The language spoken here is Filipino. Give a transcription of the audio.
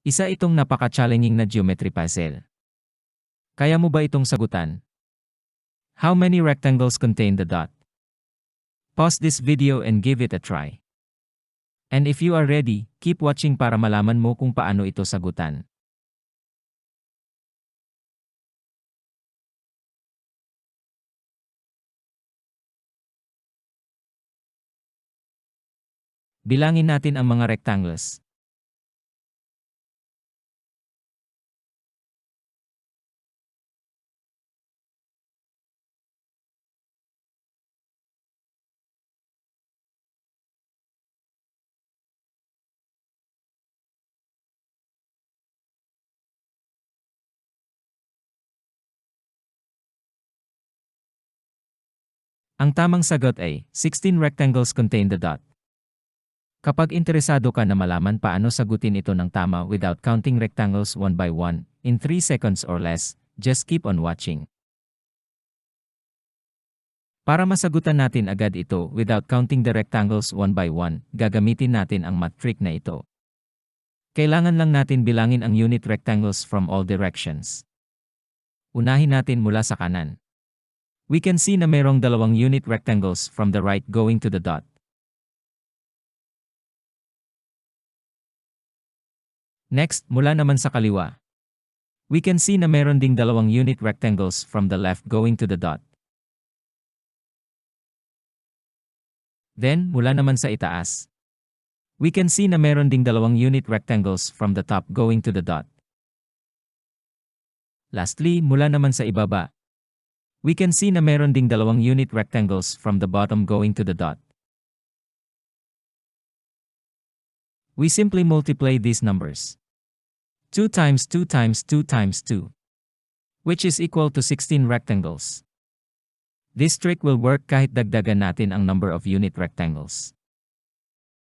Isa itong napaka-challenging na geometry puzzle. Kaya mo ba itong sagutan? How many rectangles contain the dot? Pause this video and give it a try. And if you are ready, keep watching para malaman mo kung paano ito sagutan. Bilangin natin ang mga rectangles. Ang tamang sagot ay 16 rectangles contain the dot. Kapag interesado ka na malaman paano sagutin ito ng tama without counting rectangles one by one, in 3 seconds or less, just keep on watching. Para masagutan natin agad ito without counting the rectangles one by one, gagamitin natin ang math trick na ito. Kailangan lang natin bilangin ang unit rectangles from all directions. Unahin natin mula sa kanan. We can see na mayroong dalawang unit rectangles from the right going to the dot. Next, mula naman sa kaliwa. We can see na mayroon ding dalawang unit rectangles from the left going to the dot. Then, mula naman sa itaas. We can see na mayroon ding dalawang unit rectangles from the top going to the dot. Lastly, mula naman sa ibaba. We can see na mayroon ding dalawang unit rectangles from the bottom going to the dot. We simply multiply these numbers. 2 times 2 times 2 times 2, which is equal to 16 rectangles. This trick will work kahit dagdagan natin ang number of unit rectangles.